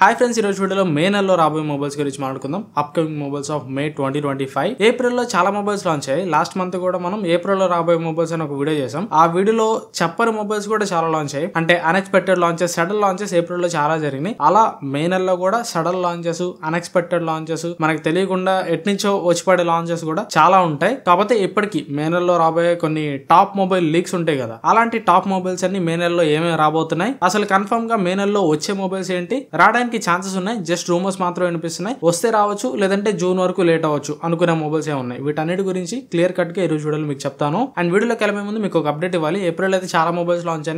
Hi friends, ఈ రోజు వీడియోలో మే నెలలో రాబోయే మొబైల్స్ గురించి మాట్లాడుకుందాం. Upcoming mobiles of May 2025. ఏప్రిల్లో చాలా మొబైల్స్ లాంచ్ అయ్యాయి. లాస్ట్ మంత్ కూడా మనం ఏప్రిల్లో రాబోయే మొబైల్స్ అని ఒక వీడియో చేసాం. ఆ వీడియోలో చెప్పని మొబైల్స్ కూడా చాలా లాంచ్ అయ్యాయి. అంటే అన్ఎక్స్పెక్టెడ్ లాంచెస్, సడన్ లాంచెస్ ఏప్రిల్లో చాలా జరిగినాయి. అలా మే నెలలో కూడా సడన్ లాంచెస్, అన్ఎక్స్పెక్టెడ్ లాంచెస్, మనకు తెలియకుండా ఎట్నుంచో వచ్చిపడే లాంచెస్ కూడా చాలా ఉంటాయి. కాకపోతే ఇప్పటికీ మే నెలలో రాబోయే కొన్ని టాప్ మొబైల్ లీక్స్ ఉంటాయి కదా, అలాంటి టాప్ మొబైల్స్ అన్ని మే నెలలో ఏమేమి రాబోతున్నాయి, అసలు కన్ఫర్మ్ గా మే నెలలో వచ్చే మొబైల్స్ ఏంటి, రావడానికి ఛాన్సెస్ ఉన్నాయి, జస్ట్ రూమర్స్ మాత్రమే వినిపిస్తున్నాయి, వస్తే రావచ్చు లేదంటే జూన్ వరకు లేట్ అవ్వచ్చు అనుకునే మొబైల్స్ ఏ ఉన్నాయి. వీటన్నిటి గురించి క్లియర్ కట్ గా ఈ రోజు వీడియోలో మీకు చెప్తాను. అండ్ వీడియోలోకి వెళ్ళే ముందు మీకు ఒక అప్డేట్ ఇవ్వాలి. ఏప్రిల్ అయితే చాలా మొబైల్స్ లాంచ్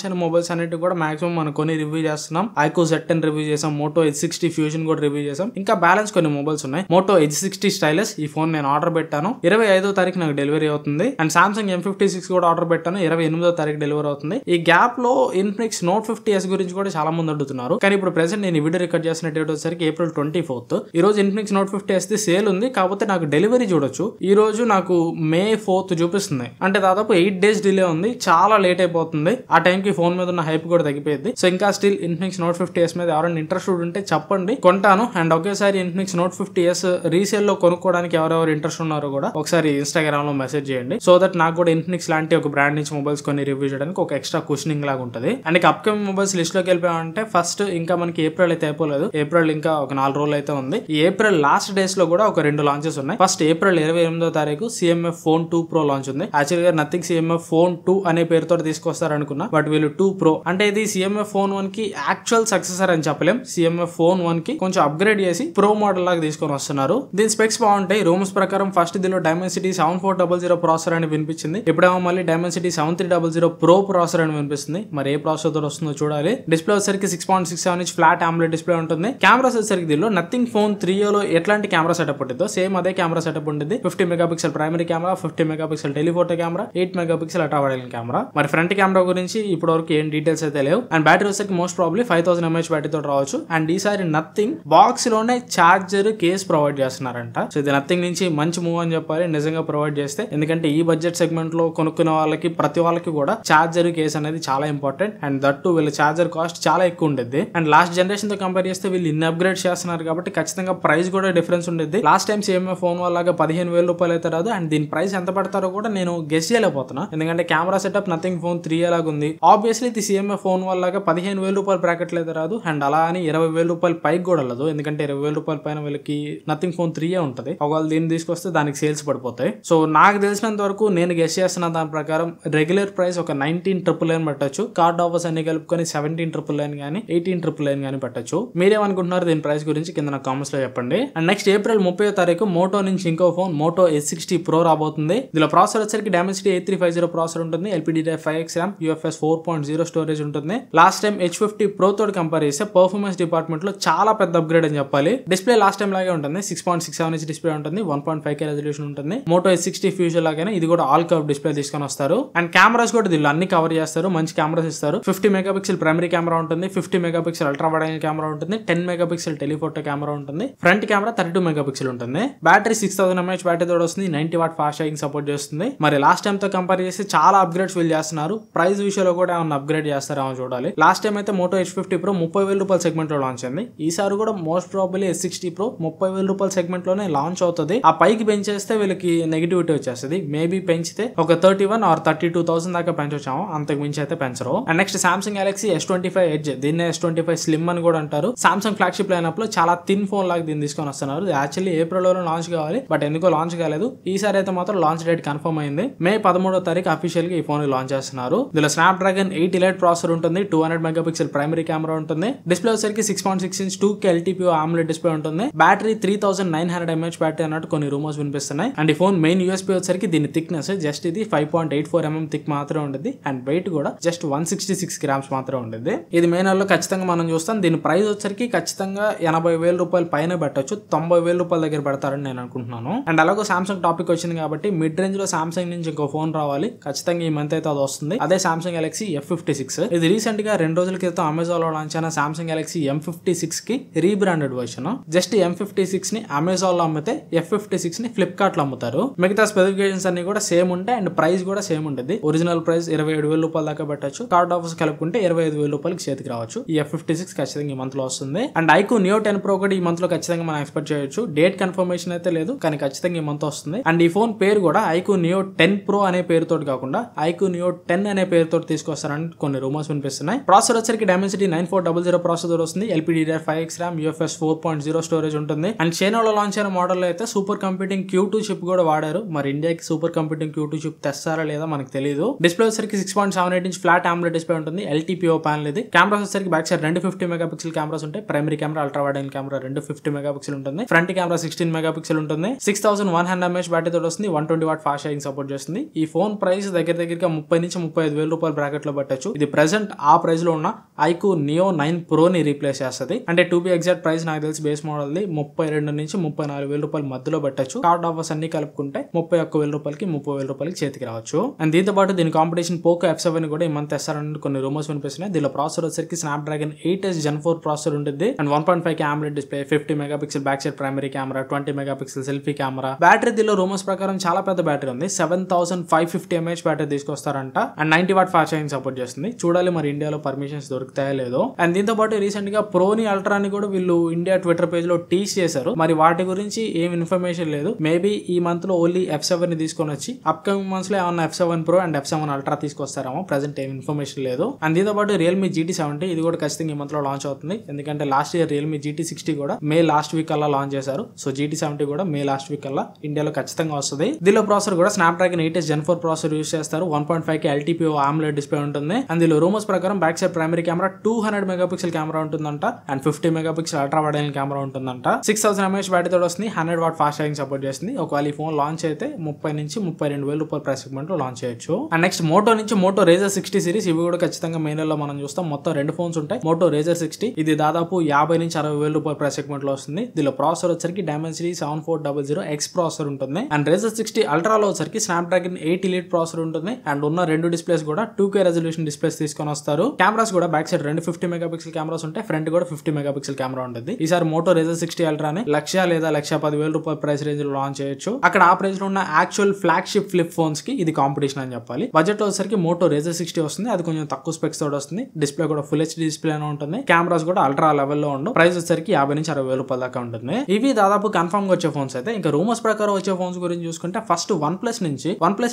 అయిన మొబైల్స్ అన్నిటి కూడా మాక్సిమం మనం కొన్ని రివ్యూ చేస్తున్నాం. ఐకో Z10 రివ్యూ చేసాం, మోటో H60 ఫ్యూజన్ కూడా రివ్యూ చేసాం. ఇంకా బ్యాలెన్స్ కొన్ని మొబైల్స్ ఉన్నాయి. మోటో H60 స్టైలస్, ఈ ఫోన్ నేను ఆర్డర్ పెట్టాను, 25వ తారీఖు నాకు డెలివరీ అవుతుంది. అండ్ సామ్సంగ్ M56 కూడా ఆర్డర్ పెట్టాను, 28వ తారీఖు డెలివరీ అవుతుంది. ఈ గ్యాప్ లో ఇన్ఫినిక్స్ Note 50s గురించి కూడా చాలా మంది అడుగుతున్నారు. కానీ ఇప్పుడు ప్రెసెంట్ నేను వీడియో రికార్డ్ చేసిన డేట్ వచ్చేసరికి ఏప్రిల్ 24th. ఈ రోజు Infinix Note 50s the sale ఉంది, కాకపోతే నాకు డెలివరీ చూడొచ్చు. ఈ రోజు నాకు మే 4th చూపిస్తుంది, అంటే దాదాపు 8 days డిలే ఉంది. చాలా లేట్ అయిపోతుంది. ఆ టైం కి ఫోన్ మీద ఉన్న హైప్ కూడా తగ్గిపోయింది. సో ఇంకా స్టిల్ ఇన్ఫినిక్స్ Note 50s మీద ఎవరైనా ఇంట్రెస్టెడ్ ఉంటే చెప్పండి, కొంటాను. అండ్ ఒకేసారి ఇన్ఫినిక్స్ Note 50s రీసేల్ లో కొనుక్కోవడానికి ఎవరెవరు ఇంట్రెస్ట్ ఉన్నారో కూడా ఒకసారి ఇన్స్టాగ్రామ్ లో మెసేజ్ చేయండి. సో దట్ నాకు కూడా ఇన్ఫినిక్స్ లాంటి ఒక బ్రాండ్ నుంచి మొబైల్స్ కొన్ని రివ్యూ చేయడానికి ఒక ఎక్స్ట్రా కుషనింగ్ లాగా ఉంటుంది. అండ్ అప్కమింగ్ మొబైల్స్ లిస్ట్ లోకి వెళ్ళిపోయామంటే ఫస్ట్ ఇంకా మనకి ఏప్రిల్ అయితే అయిపోలేదు. ఏప్రిల్ ఇంకా ఒక 4 రోజులు అయితే ఉంది. ఈ ఏప్రిల్ లాస్ట్ డేస్ లో కూడా ఒక 2 లాంచెస్ ఉన్నాయి. ఫస్ట్ ఏప్రిల్ 28వ తారీఖు CMF Phone 2 Pro లాంచ్ ఉంది. యాక్చువల్ గా నథింగ్ CMF Phone 2 అనే పేరుతో తీసుకొస్తారు అనుకున్నా, బట్ వీళ్ళు 2 Pro అంటే ఇది CMF Phone 1 కి యాక్చువల్ సక్సెసర్ అని చెప్పలేం. CMF Phone 1 కి కొంచెం అప్గ్రేడ్ చేసి ప్రో మోడల్ లాగా తీసుకొని వస్తున్నారు. దీని స్పెక్స్ బాగుంటాయి. రూమర్స్ ప్రకారం ఫస్ట్ దీనిలో Dimensity 7400 ప్రాసెసర్ అని వినిపించింది. ఇప్పుడేమో మళ్ళీ Dimensity 7300 Pro ప్రాసెసర్ అని వినిపిస్తుంది. మరి ఏ ప్రాసెసర్ తో వస్తుందో చూడాలి. డిస్ప్లే వచ్చేసరికి 6.67 ఇంచ్ ఫ్లాట్ AMOLED డిస్ప్లే ఉంటుంది. కెమెరాస్ వచ్చేసరికి దీనిలో నథింగ్ ఫోన్ 3లో ఎట్లాంటి కెమెరా సెటప్ ఉంటుందో సేమ్ అదే కెమెరా సెటప్ ఉంటుంది. 50 megapixel primary camera, 50 megapixel telephoto camera, 8 megapixel ultra wide camera. మరి ఫ్రంట్ కెమెరా గురించి ఇప్పటి వరకు ఏం డీటెయిల్స్ అయితే లేవు. అండ్ బ్యాటరీ వచ్చేసరికి మోస్ట్ ప్రాబ్లీ 5000 mAh బ్యాటరీ తో రావచ్చు. అండ్ ఈసారి నథింగ్ బాక్స్ లోనే చార్జర్ కేస్ ప్రొవైడ్ చేస్తున్నారంట. సో ఇది నథింగ్ నుంచి మంచి మూవ్ అని చెప్పాలి, నిజంగా ప్రొవైడ్ చేస్తే. ఎందుకంటే ఈ బడ్జెట్ సెగ్మెంట్ లో కొనుక్కునే వాళ్ళకి ప్రతి వాళ్ళకి కూడా చార్జర్ కేస్ అనేది చాలా ఇంపార్టెంట్. అండ్ దట్టు వీళ్ళ చార్జర్ కాస్ట్ చాలా ఎక్కువ ఉండేది. అండ్ లాస్ట్ జనరేషన్ తో కంపేర్ చేస్తే వీళ్ళు ఇన్ని అప్గ్రేడ్ చేస్తున్నారు కాబట్టి ఖచ్చితంగా ప్రైస్ కూడా డిఫరెన్స్ ఉండేది. లాస్ట్ టైం CMF ఫోన్ వాళ్ళగా 15,000 రూపాయలు అయితే రాదు. అండ్ దీని ప్రైస్ ఎంత పడతారో కూడా నేను గెస్ చేయలేకపోతున్నా, ఎందుకంటే కెమెరా సెటప్ నథింగ్ ఫోన్ 3 లాగా ఉంది. ఆబ్వియస్లీ ఇది CMF ఫోన్ వాళ్ళగా 15,000 రూపాయల బ్రాకెట్ అయితే రాదు. అండ్ అలా అని 20,000 రూపాయల పైకి కూడా వెళ్ళదు, ఎందుకంటే 20,000 రూపాయల పైన వీళ్ళకి నథింగ్ ఫోన్ 3 ఉంటుంది. ఒకవేళ దీన్ని తీసుకొస్తే దానికి సేల్స్ పడిపోతాయి. సో నాకు తెలిసినంత వరకు నేను గెస్ చేస్తున్న దాని ప్రకారం రెగ్యులర్ ప్రైస్ ఒక 19,999 పెట్టచ్చు. కార్డ్ ఆఫర్స్ అన్ని కలుపుకొని 17,999 కానీ 18,999 కానీ పెట్టచ్చు. మీరేమనుకుంటున్నారు దీని ప్రైస్ గురించి కింద నాకు కామెంట్స్ లో చెప్పండి. అండ్ నెక్స్ట్ ఏప్రిల్ 30వ తారీఖు మోటో నుంచి ఇంకో ఫోన్ మోటో H60 Pro రాబోతుంది. దీనిలో ప్రాసెసర్ వచ్చేసరికి Dimensity 8350 ప్రాసెసర్ ఉంటుంది. LPDDR5X RAM, UFS 4.0 స్టోరేజ్ ఉంటుంది. లాస్ట్ టైం H50 Pro తోటి కంపేర్ చేస్తే పర్ఫార్మెన్స్ డిపార్ట్మెంట్ లో చాలా పెద్ద అప్గ్రేడ్ అని చెప్పాలి. డిస్ప్లే లాస్ట్ టైం లాగే ఉంటుంది. 6.67 ఇంచ్ డిస్ప్లే ఉంటుంది. 1.5K రెజల్యూషన్ ఉంటుంది. మోటో H60 ఫ్యూజన్ లాగానే ఇది కూడా ఆల్ కర్వ్ డిస్ప్లే తీసుకొని వస్తారు. అండ్ కెమెరాస్ కూడా దీనిలో అన్ని కవర్ చేస్తారు, మంచి కెమెరాస్ ఇస్తారు. 50 మెగాపిక్సెల్ ప్రైమరీ కెమెరా ఉంటుంది, 50 megapixel ultra wide angle camera ఉంటుంది, 10 మెగాపిక్సెల్ టెలిఫోటో కెమెరా ఉంటుంది. ఫ్రంట్ కెమెరా 32 మెగాపిక్సెల్ ఉంటుంది. బ్యాటరీ 6000 mAh బ్యాటరీ తోడు వస్తుంది. 90 వాట్ ఫాస్ట్ ఛార్జింగ్ సపోర్ట్ చేస్తుంది. మరి లాస్ట్ టైం తో కంపేర్ చేసి చాలా అప్గ్రేడ్స్ వీళ్ళు చేస్తున్నారు. ప్రైస్ విషయంలో కూడా ఏమన్నా అప్గ్రేడ్ చేస్తారేమో చూడాలి. లాస్ట్ టైం అయితే మోటో H50 Pro 30,000 రూపాయల సెగ్మెంట్ లో లాంచ్ అయింది. ఈసారి కూడా మోస్ట్ ప్రాబబ్లీ H60 Pro 30,000 రూపాయల సెగ్మెంట్ లోనే లాంచ్ అవుతుంది. ఆ పైకి పెంచేస్తే వీళ్ళకి నెగిటివిటీ వచ్చేస్తుంది. మేబీ పెంచితే ఒక 31 or 32,000 దాకా పెంచొచ్చాము, అంతకు మించి అయితే పెంచరు. And next Samsung Galaxy S25 Edge, దీన్ని S25 Slim అని కూడా అంటారు. సామ్సంగ్ ఫ్లాగ్షిప్ లైనప్ లో చాలా థిన్ ఫోన్ లాగా దీన్ని తీసుకొని వస్తున్నారు. యాక్చువల్లీ ఏప్రిల్ లో లాంచ్ కావాలి, బట్ ఎందుకో లాంచ్ కాలేదు. ఈసారి అయితే మాత్రం లాంచ్ డేట్ కన్ఫర్మ్ అయింది. మే 13వ తారీఖు అఫీషియల్ గా ఈ ఫోన్ లాంచ్ చేస్తున్నారు. దీనిలో స్నాప్డ్రాగన్ 8 Elite ప్రాసెసర్ ఉంటుంది. 200 మెగాపిక్సెల్ ప్రైమరీ కెమెరా ఉంటుంది. డిస్ప్లే వచ్చేసరికి 6.6 inch 2K LTPO AMOLED display ఉంటుంది. బ్యాటరీ 3900 mAh బ్యాటరీ అన్నట్టు కొన్ని రూమర్స్ వినిపిస్తున్నాయి. అండ్ ఈ ఫోన్ మెయిన్ USB వచ్చేసరికి దీని థిక్నెస్ జస్ట్ ఇది 5.84 mm థిక్ మాత్రమే ఉంటుంది. అండ్ వెయిట్ కూడా జస్ట్ 166 grams మాత్రమే ఉంటుంది. ఇది మే నెలలో ఖచ్చితంగా మనం చూస్తాం. దీని ప్రైస్ వచ్చరికి ఖచ్చితంగా 80,000 రూపాయల పైన పెట్టచ్చు, 90,000 రూపాయల దగ్గర పెడతారని నేను అనుకుంటున్నాను. అండ్ అలాగే సామ్సంగ్ టాపిక్ వచ్చింది కాబట్టి మిడ్ రేంజ్ లో సామ్సంగ్ నుంచి ఇంకో ఫోన్ రావాలి, ఖచ్చితంగా ఈ మంత్ అయితే అది వస్తుంది. అదే సామ్సంగ్ గెలాక్సీ F56. ఇది రీసెంట్ గా 2 రోజుల క్రితం అమెజాన్ లో లాంచ్ అయిన సామ్సంగ్ గెలాక్సీ M56 కి రీబ్రాండెడ్ వర్షన్. జస్ట్ M56 ని అమెజాన్ లో అమ్మితే F56 ని ఫ్లిప్కార్ట్ లో అమ్ముతారు. మిగతా స్పెసిఫికేషన్స్ అన్ని కూడా సేమ్ ఉంటాయి అండ్ ప్రైస్ కూడా సేమ్ ఉంటుంది. ఒరిజినల్ ప్రైస్ 27,000 రూపాయల దాకా పెట్టచ్చు. కార్డ్ ఆఫర్స్ కలుపుకుంటే 25,000 రూపాయలకి చేతికి రావచ్చు. ఈ F56 ఖచ్చితంగా ఖచ్చితంగా ఈ మంత్ లో వస్తుంది. అండ్ iQOO Neo 10 Pro కూడా ఈ మంత్ లో ఖచ్చితంగా మనం ఎక్స్పెక్ట్ చేయొచ్చు. డేట్ కన్ఫర్మేషన్ అయితే లేదు, కానీ ఖచ్చితంగా ఈ మంత్ వస్తుంది. అండ్ ఈ ఫోన్ పేరు కూడా iQOO Neo 10 Pro అనే పేరుతో కాకుండా iQOO Neo 10 అనే పేరుతో తీసుకొస్తారని కొన్ని రూమర్స్ వినిపిస్తున్నాయి. ప్రాసెసర్ వచ్చరికి Dimensity 9400 ప్రాసెసర్ వస్తుంది. LPDDR5X RAM, UFS 4.0 స్టోరేజ్ ఉంటుంది. అండ్ చైనాలో లాంచ్ అయిన మోడల్ లో అయితే సూపర్ కంప్యూటింగ్ Q2 చిప్ కూడా వాడారు. మరి ఇండియాకి సూపర్ కంప్యూటింగ్ Q2 చిప్ తెస్తారా లేదా మనకు తెలియదు. డిస్ప్లే వచ్చరికి 6.78 ఇంచ్ ఫ్లాట్ AMOLED డిస్ప్లే ఉంటుంది. LTPO ప్యానల్ ఇది. కెమెరాస్ వచ్చరికి బ్యాక్ సైడ్ 250 మెగాపిక్సెల్ కెమెరాస్ ఉంటాయి. Primary camera, ultra wide angle camera 250 megapixel ఉంటుంది. ఫ్రంట్ కెమెరా 16 మెగాపిక్సెల్ ఉంటుంది. 6100 mAh బ్యాటరీ తోటి వస్తుంది. 120 వాట్ ఫాస్ట్ ఛార్జింగ్ సపోర్ట్ చేస్తుంది. ఈ ఫోన్ ప్రైస్ దగ్గరగా 30 నుంచి 35 వేల రూపాయల బ్రాకెట్ లో పెట్టచ్చు. ఇది ప్రెసెంట్ ఆ ప్రైస్ లో ఉన్న iQOO Neo 9 Pro ని రీప్లేస్ చేస్తుంది. అంటే టు బి ఎగ్జాక్ట్ ప్రైస్ నాకు తెలిసి బేస్ మోడల్ ది 32 నుంచి 34 వేల రూపాయల మధ్యలో పెట్టచ్చు. కార్డ్ ఆఫర్స్ అన్ని కలుపుకుంటే 31 వేల రూపాయలకి 30 వేల రూపాయలకి చేతికి రావచ్చు. అండ్ దీంతో పాటు దీని కాంపిటీషన్ పోకో F7 కూడా ఈ మంత్ తెస్తారని కొన్ని రూమర్స్ వినిపిస్తున్నాయి. దీనిలో ప్రాసెసర్ వచ్చరికి Snapdragon 8s Gen 4 ప్రాసెసర్ ఉంటుంది. And 1.5K AMOLED display, 50 megapixel back side primary camera, 20 megapixel selfie camera. Battery దీనిలో రూమర్స్ ప్రకారం చాలా పెద్ద బ్యాటరీ ఉంది. 7550 mAh బ్యాటరీ తీసుకొస్తారంట. And 90 watt fast charging support చేస్తుంది. చూడాలి మరి ఇండియాలో పర్మిషన్స్ దొరుకుతాయో లేదో. అండ్ దీంతో పాటు రీసెంట్ గా ప్రోని అల్ట్రాని కూడా వీళ్ళు ఇండియా ట్విట్టర్ పేజ్ లో టీస్ చేశారు. మరి వాటి గురించి ఏం ఇన్ఫర్మేషన్ లేదు. మేబీ ఈ మంత్ లో ఓన్లీ F7 ని తీసుకొని వచ్చి అప్కమింగ్ మంత్స్ లో ఏమన్నా F7 Pro and F7 Ultra తీసుకొస్తారేమో. ప్రెసెంట్ ఏం ఇన్ఫర్మేషన్ లేదు. అండ్ దీంతో పాటు Realme GT70 ఇది కూడా ఖచ్చితంగా ఈ మంత్ లో లాంచ్ అవుతుంది. ఎందుకంటే లాస్ట్ ఇయర్ Realme GT60 కూడా మే లాస్ట్ వీక్ అలా లాంచ్ చేశారు. సో GT70 కూడా మే లాస్ట్ వీక్ అలా ఇండియాలో ఖచ్చితంగా వస్తుంది. దీనిలో ప్రాసెసర్ కూడా Snapdragon 8s Gen 4 processor use చేస్తారు. 1.5K LTPO AMOLED డిస్ప్లే ఉంటుంది. అండ్ దీనిలో రూమర్స్ ప్రకారం back side primary camera 200 megapixel camera ఉంటుందంట. And 50 megapixel ultra wide angle camera ఉంటుందంట. 6000 mAh బ్యాటరీ తోటి వస్తుంది. 100 వాట్ ఫాస్ట్ ఛార్జింగ్ సపోర్ట్ చేస్తుంది. ఒకవేళ ఈ ఫోన్ లాంచ్ అయితే 30 నుంచి 32 వేల రూపాయల ప్రైస్ సెగ్మెంట్ లో లాంచ్ చేయొచ్చు. అండ్ నెక్స్ట్ మోటో నుంచి మోటో Razr 60 సిరీస్ ఇవి కూడా ఖచ్చితంగా మెయిన్ లో మనం చూస్తాం. మొత్తం 2 ఫోన్స్ ఉంటాయి. మోటో Razr 60 ఇది దాదాపు 50 నుంచి 60 వేల రూపాయల ప్రైస్ సెగ్మెంట్ లో వస్తుంది. దీనిలో ప్రాసెసర్ వచ్చరికి Dimensity 7400X ప్రాసెసర్ ఉంటుంది. అండ్ Razr 60 Ultra లో వచ్చరికి Snapdragon 8 Elite ప్రాసెసర్ ఉంటుంది. అండ్ ఉన్న 2 డిస్ప్లేస్ కూడా 2K రెజల్యూషన్ డిస్ప్లేస్ తీసుకొని వస్తారు. కెమెరాస్ కూడా బ్యాక్ సైడ్ 250 మెగాపిక్సెల్ కెమెరాస్ ఉంటాయి. ఫ్రంట్ కూడా 50 మెగాపిక్సెల్ కెమెరా ఉంటుంది. ఈసారి మోటో Razr 60 Ultra ని 1,00,000 లేదా 1,10,000 రూపాయల ప్రైస్ రేంజ్ లో లాంచ్ చేయొచ్చు. అక్కడ ఆ ప్రైస్ లో ఉన్న యాక్చువల్ ఫ్లాగ్షిప్ ఫ్లిప్ ఫోన్స్ కి ఇది కాంపిటీషన్ అని చెప్పాలి. బడ్జెట్ లో వచ్చరికి మోటో Razr 60 వస్తుంది. అది కొంచెం తక్కువ స్పెక్స్ తోటి వస్తుంది. డిస్ప్లే కూడా ఫుల్ HD డిస్ప్లే ఉంటుంది. కెమెరాస్ కూడా అల్ట్రా లెవెల్ లో ఉండవు. ప్రైస్ వచ్చరికి 50 నుంచి 60 వేల రూపాయల దాకా ఉంటుంది. ఇవి దాదాపు కన్ఫర్మ్ గా వచ్చే ఫోన్స్ అయితే. ఇంకా రూమర్స్ ప్రకారం వచ్చే ఫోన్స్ గురించి చూసుకుంటే ఫస్ట్ OnePlus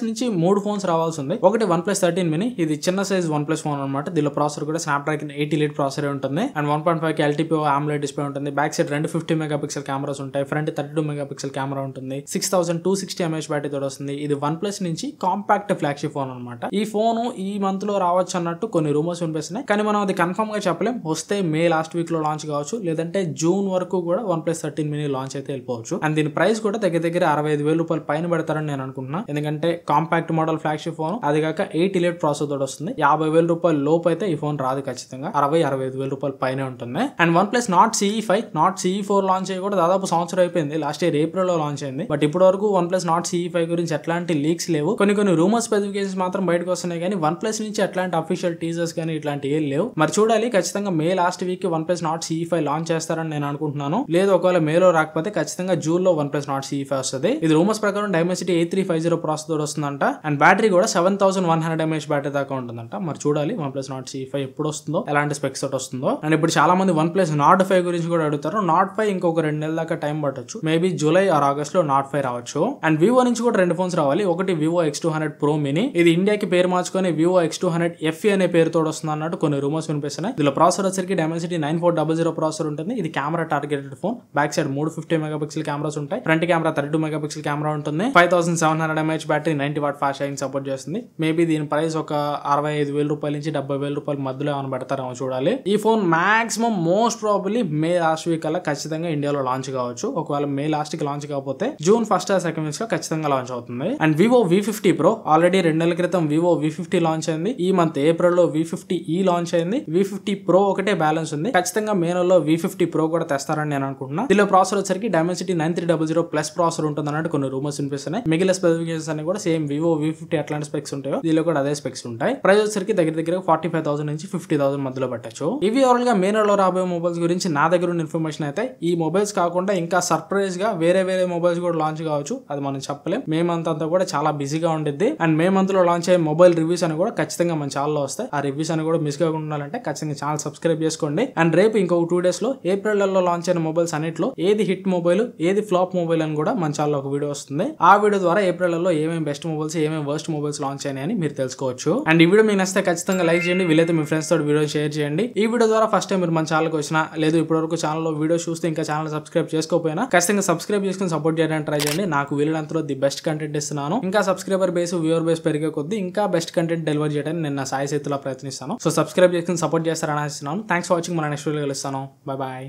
నుంచి 3 ఫోన్స్ రావాల్సి ఉంది. ఒకటి OnePlus 13 mini ఇది చిన్న సైజ్ OnePlus ఫోన్ అనమాట. దీనిలో ప్రాసెసర్ కూడా Snapdragon 8 Elite ప్రాసెసర్ ఉంటుంది. And 1.5K LTPO AMOLED display ఉంటుంది. బ్యాక్ సైడ్ 250 మెగాపిక్సెల్ కెమెరాస్ ఉంటాయి. ఫ్రంట్ 32 మెగాపిక్సెల్ కెమెరా ఉంటుంది. 6260 mAh బ్యాటరీ తోటి వస్తుంది. ఇది OnePlus నుంచి కాంపాక్ట్ ఫ్లాగ్షిప్ ఫోన్ అనమాట. ఈ ఫోన్ ఈ మంత్ లో రావచ్చు అన్నట్టు కొన్ని రూమర్స్ వినిపిస్తున్నాయి. కానీ మనం అది కన్ఫర్మ్ గా చెప్పలేం. వస్తే మే లాస్ట్ వీక్ లో లాంచ్ కావచ్చు, లేదంటే జూన్ వరకు కూడా OnePlus 13 mini లాంచ్ అయితే వెళ్ళిపోవచ్చు. అండ్ దీని ప్రైస్ కూడా దగ్గర 65 వేల రూపాయలు పైన పెడతారని నేను అనుకుంటున్నా. ఎందుకంటే కాంపాక్ట్ మోడల్ ఫ్లాగ్షిప్ ఫోన్, అది కాక 8 Elite ప్రాసెసర్ తోటి వస్తుంది. 50 వేల రూపాయల లోపు అయితే ఈ ఫోన్ రాదు. ఖచ్చితంగా 60-65 వేల రూపాయలు పైన ఉంటుంది. And OnePlus Nord CE5 Nord CE4 launch అయ్యి కూడా దాదాపు సంవత్సరం అయిపోయింది. లాస్ట్ ఇయర్ ఏప్రిల్ లో లాంచ్ అయింది. బట్ ఇప్పటి వరకు OnePlus Nord CE5 గురించి ఎట్లాంటి లీక్స్ లేవు. కొన్ని రూమర్ స్పెసిఫికేషన్స్ మాత్రం బయటకు వస్తున్నాయి. కానీ OnePlus నుంచి ఎట్లాంటి అఫీషియల్ టీజర్స్ కానీ ఇట్లాంటి ఏం లేవు. మరి చూడాలి. ఖచ్చితంగా May last week OnePlus Nord CE5 launch చేస్తారని నేను అనుకుంటున్నాను. లేదు ఒకవేళ మేలో రాకపోతే ఖచ్చితంగా జూన్ లో OnePlus Nord CE5 వస్తుంది. ఇది రూమర్స్ ప్రకారం Dimensity 8350 ప్రాసెసర్ తోటి వస్తుందంట. అండ్ బ్యాటరీ కూడా 7100 mAh బ్యాటరీ దాకా ఉంటుందంట. మరి చూడాలి OnePlus Nord CE5 ఎప్పుడు వస్తుందో, ఎలాంటి స్పెక్స్ తోటి వస్తుందో. అండ్ ఇప్పుడు చాలా మంది OnePlus Nord 5 గురించి కూడా అడుగుతారు. Nord 5 ఇంకొక 2 నెలల దాకా టైం పట్టొచ్చు. మేబీ జూలై ఆర్ ఆగస్ట్ లో Nord 5 రావచ్చు. అండ్ Vivo నుంచి కూడా 2 ఫోన్స్ రావాలి. ఒకటి Vivo X200 Pro Mini ఇది ఇండియాకి పేరు మార్చుకొని Vivo X200 FE అనే పేరుతో వస్తుంది అన్నట్టు కొన్ని రూమర్స్ వినిపిస్తున్నాయి. దీనిలో ప్రాసెసర్ వచ్చరికి Dimensity 9400 ప్రాసెసర్ ఉంటుంది. ఇది camera targeted phone. Back side 350 megapixel cameras ఉంటాయి. ఫ్రంట్ కెమెరా 32 మెగాపిక్సెల్ కెమెరా ఉంటుంది. 5700 mAh battery, 90 watt fast charging support చేస్తుంది. మేబీ దీని ప్రైస్ ఒక 65 వేల రూపాయల నుంచి 70 వేల రూపాయల మధ్యలో ఏమైనా పెడతారేమో చూడాలి. ఈ ఫోన్ మాక్సిమం మోస్ట్ ప్రాబబ్లీ మే లాస్ట్ వీక్ అలా ఖచ్చితంగా ఇండియాలో లాంచ్ కావచ్చు. ఒకవేళ మే లాస్ట్ కి లాంచ్ కాకపోతే జూన్ ఫస్ట్ ఆ సెకండ్ వీక్స్ లో ఖచ్చితంగా లాంచ్ అవుతుంది. And Vivo V50 Pro already 2 నెలల క్రితం Vivo V50 లాంచ్ అయింది. ఈ మంత్ ఏప్రిల్ లో V50e లాంచ్ అయింది. V50 Pro ఒకటే బ్యాలెన్స్ ఉంది. ఖచ్చితంగా మే నెలలో V50 Pro కూడా తెస్తారని నేను అనుకుంటున్నా. దీనిలో ప్రాసెసర్ వచ్చరికి Dimensity 9300 ప్లస్ ప్రాసెసర్ ఉంటుంది అన్నట్టు కొన్ని రూమర్స్ వినిపిస్తున్నాయి. మిగిలిన స్పెసిఫికేషన్స్ అన్ని కూడా సేమ్ Vivo V50 ఎట్లాంటి స్పెక్స్ ఉంటాయో దీనిలో కూడా అదే స్పెక్స్ ఉంటాయి. ప్రైస్ వచ్చరికి దగ్గర 45,000 నుంచి 50,000 మధ్యలో పెట్టచ్చు. ఇవి ఓవరాల్ గా మే నెలలో రాబోయే మొబైల్స్ గురించి నా దగ్గర ఉన్న ఇన్ఫర్మేషన్ అయితే. ఈ మొబైల్స్ కాకుండా ఇంకా సర్ప్రైజ్ గా వేరే మొబైల్స్ కూడా లాంచ్ కావచ్చు. అది మనం చెప్పలేం. మే మంత్ అంతా కూడా చాలా బిజీగా ఉండిద్ది. అండ్ మే మంత్ లో లాంచ్ అయ్యే మొబైల్ రివ్యూస్ అని కూడా ఖచ్చితంగా మన ఛానల్ లో వస్తాయి. ఆ రివ్యూస్ అని కూడా మిస్ కాకుండా ఉండాలంటే ఖచ్చితంగా ఛానల్ సబ్స్క్రైబ్ చేసుకోండి. చేసుకోండి. అండ్ రేపు ఇంకొక 2 days లో ఏప్రిల్ లో లాంచ్ అయిన మొబైల్స్ అన్నిట్లో ఏది హిట్ మొబైల్, ఏది ఫ్లాప్ మొబైల్ అని కూడా మన ఛానల్లో ఒక వీడియో వస్తుంది. ఆ వీడియో ద్వారా ఏప్రిల్ లో ఏమేమి బెస్ట్ మొబైల్స్, ఏమేమి వర్స్ట్ మొబైల్స్ లాంచ్ అయినాయని మీరు తెలుసుకోవచ్చు. అండ్ ఈ వీడియో మీకు నచ్చితే ఖచ్చితంగా లైక్ చేయండి, వీలైతే మీ ఫ్రెండ్స్ తోటి వీడియో షేర్ చేయండి. ఈ వీడియో ద్వారా ఫస్ట్ టైం మీరు మన ఛానల్కి వచ్చినా, లేదు ఇప్పటివరకు ఛానల్లో వీడియో చూస్తే ఇంకా ఛానల్ సబ్స్క్రైబ్ చేసుకోకపోయినా ఖచ్చితంగా సబ్స్క్రైబ్ చేసుకుని సపోర్ట్ చేయడానికి ట్రై చేయండి. నాకు వీలైనంతలో ది బెస్ట్ కంటెంట్ ఇస్తున్నాను. ఇంకా సబ్స్క్రైబర్ బేస్, వ్యూవర్ బేస్ పెరిగే కొద్దీ ఇంకా బెస్ట్ కంటెంట్ డెలివర్ చేయడానికి నేను నా సాయశక్తిలో ప్రయత్నిస్తాను. సో సబ్స్క్రైబ్ చేసుకుని సపోర్ట్ చేస్తారని ఆశిస్తున్నాను. Thanks for watching. మన నెక్స్ట్ వీడియో కలుస్తాను. Bye bye.